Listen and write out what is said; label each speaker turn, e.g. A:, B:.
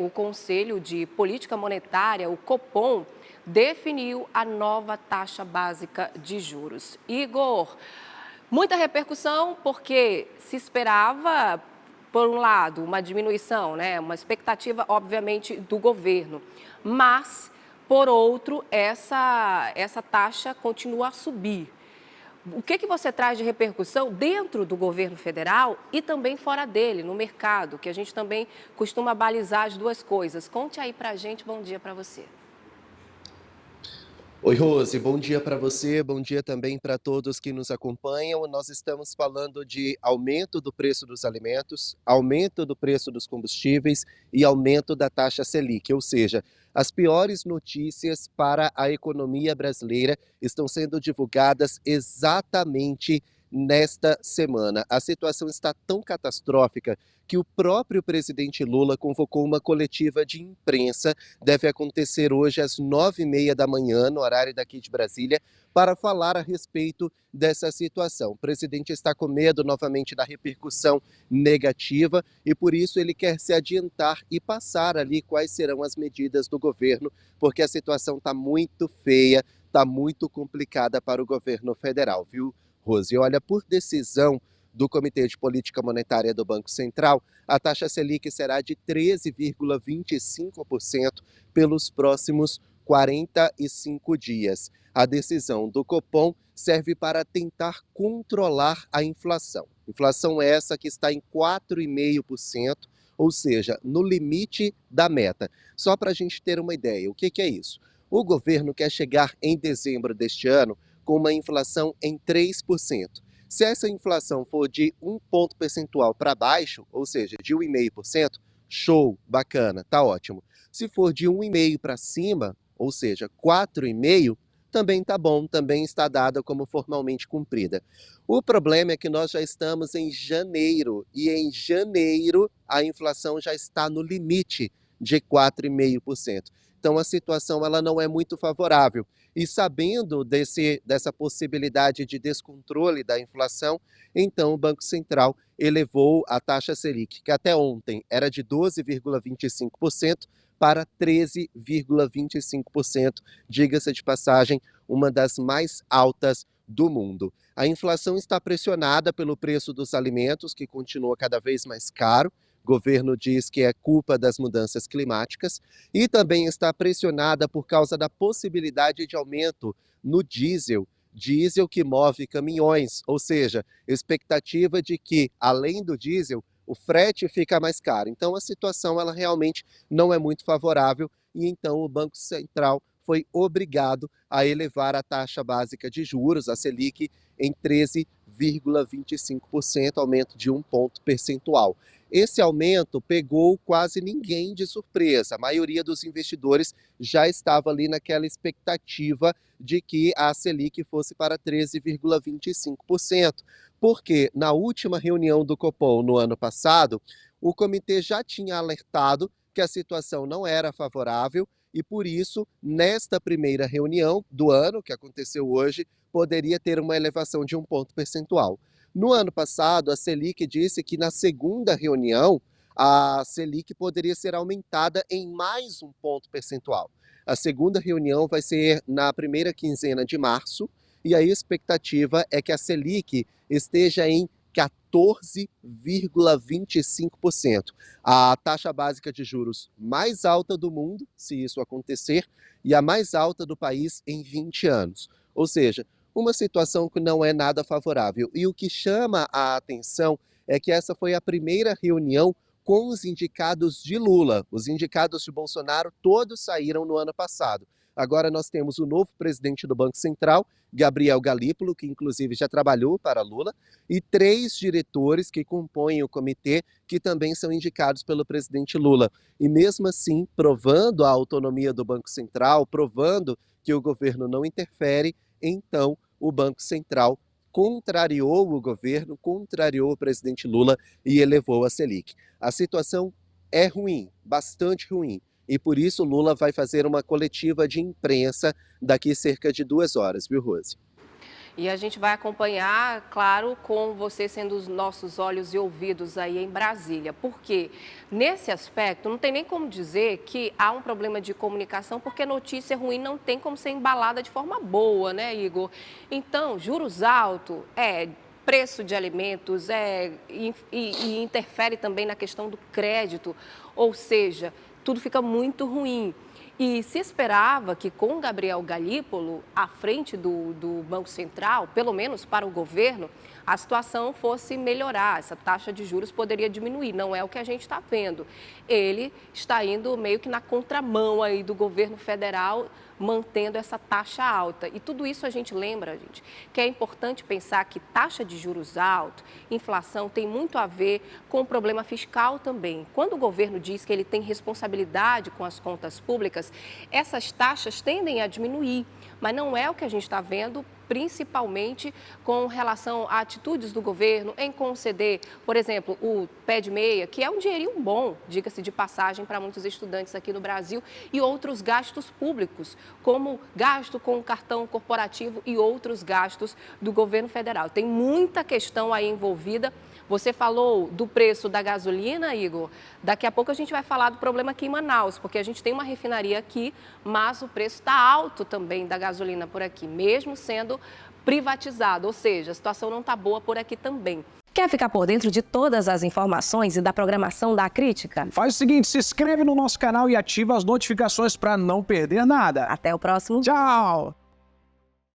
A: o Conselho de Política Monetária, o Copom, definiu a nova taxa básica de juros. Igor, muita repercussão porque se esperava, por um lado, uma diminuição, né? Uma expectativa, obviamente, do governo, mas, por outro, essa taxa continua a subir. O que você traz de repercussão dentro do governo federal e também fora dele, no mercado, que a gente também costuma balizar as duas coisas? Conte aí pra gente, bom dia para você.
B: Oi, Rose, bom dia para você, bom dia também para todos que nos acompanham. Nós estamos falando de aumento do preço dos alimentos, aumento do preço dos combustíveis e aumento da taxa Selic, ou seja, as piores notícias para a economia brasileira estão sendo divulgadas exatamente nesta semana. A situação está tão catastrófica que o próprio presidente Lula convocou uma coletiva de imprensa, deve acontecer hoje às 9h30 da manhã, no horário daqui de Brasília, para falar a respeito dessa situação. O presidente está com medo novamente da repercussão negativa e por isso ele quer se adiantar e passar ali quais serão as medidas do governo, porque a situação está muito feia, está muito complicada para o governo federal, viu, Rose? Olha, por decisão do Comitê de Política Monetária do Banco Central, a taxa Selic será de 13,25% pelos próximos 45 dias. A decisão do Copom serve para tentar controlar a inflação. Inflação essa que está em 4,5%, ou seja, no limite da meta. Só para a gente ter uma ideia, o que é isso? O governo quer chegar em dezembro deste ano com uma inflação em 3%. Se essa inflação for de 1 ponto percentual para baixo, ou seja, de 1,5%, show, bacana, tá ótimo. Se for de 1,5% para cima, ou seja, 4,5%, também tá bom, também está dada como formalmente cumprida. O problema é que nós já estamos em janeiro, e em janeiro a inflação já está no limite de 4,5%. Então a situação ela não é muito favorável. E sabendo dessa possibilidade de descontrole da inflação, então o Banco Central elevou a taxa Selic, que até ontem era de 12,25%, para 13,25%, diga-se de passagem, uma das mais altas do mundo. A inflação está pressionada pelo preço dos alimentos, que continua cada vez mais caro. O governo diz que é culpa das mudanças climáticas e também está pressionada por causa da possibilidade de aumento no diesel, diesel que move caminhões, ou seja, expectativa de que, além do diesel, o frete fica mais caro. Então a situação ela realmente não é muito favorável e então o Banco Central foi obrigado a elevar a taxa básica de juros, a Selic, em 13,25%, aumento de 1 ponto percentual. Esse aumento pegou quase ninguém de surpresa. A maioria dos investidores já estava ali naquela expectativa de que a Selic fosse para 13,25%, porque na última reunião do Copom no ano passado, o comitê já tinha alertado que a situação não era favorável e, por isso, nesta primeira reunião do ano, que aconteceu hoje, poderia ter uma elevação de 1 ponto percentual. No ano passado, a Selic disse que na segunda reunião, a Selic poderia ser aumentada em mais 1 ponto percentual. A segunda reunião vai ser na primeira quinzena de março, e a expectativa é que a Selic esteja em 14,25%. A taxa básica de juros mais alta do mundo, se isso acontecer, e a mais alta do país em 20 anos. Ou seja, uma situação que não é nada favorável. E o que chama a atenção é que essa foi a primeira reunião com os indicados de Lula. Os indicados de Bolsonaro todos saíram no ano passado. Agora nós temos o novo presidente do Banco Central, Gabriel Galípolo, que inclusive já trabalhou para Lula, e 3 diretores que compõem o comitê, que também são indicados pelo presidente Lula. E mesmo assim, provando a autonomia do Banco Central, provando que o governo não interfere, então o Banco Central contrariou o governo, contrariou o presidente Lula e elevou a Selic. A situação é ruim, bastante ruim. E por isso Lula vai fazer uma coletiva de imprensa daqui cerca de 2 horas, viu, Rose?
A: E a gente vai acompanhar, claro, com você sendo os nossos olhos e ouvidos aí em Brasília. Porque nesse aspecto, não tem nem como dizer que há um problema de comunicação, porque notícia ruim não tem como ser embalada de forma boa, né, Igor? Então, juros altos, preço de alimentos, e interfere também na questão do crédito, ou seja, tudo fica muito ruim. E se esperava que com Gabriel Galípolo à frente do Banco Central, pelo menos para o governo, a situação fosse melhorar, essa taxa de juros poderia diminuir. Não é o que a gente está vendo. Ele está indo meio que na contramão aí do governo federal, mantendo essa taxa alta. E tudo isso a gente lembra, gente, que é importante pensar que taxa de juros alta, inflação, tem muito a ver com o problema fiscal também. Quando o governo diz que ele tem responsabilidade com as contas públicas, essas taxas tendem a diminuir, mas não é o que a gente está vendo, principalmente com relação a atitudes do governo em conceder, por exemplo, o pé de meia, que é um dinheirinho bom, diga-se de passagem, para muitos estudantes aqui no Brasil, e outros gastos públicos, como gasto com o cartão corporativo e outros gastos do governo federal. Tem muita questão aí envolvida. Você falou do preço da gasolina, Igor. Daqui a pouco a gente vai falar do problema aqui em Manaus, porque a gente tem uma refinaria aqui, mas o preço está alto também da gasolina por aqui, mesmo sendo privatizado, ou seja, a situação não está boa por aqui também.
C: Quer ficar por dentro de todas as informações e da programação da Crítica?
D: Faz o seguinte, se inscreve no nosso canal e ativa as notificações para não perder nada.
C: Até o próximo.
D: Tchau!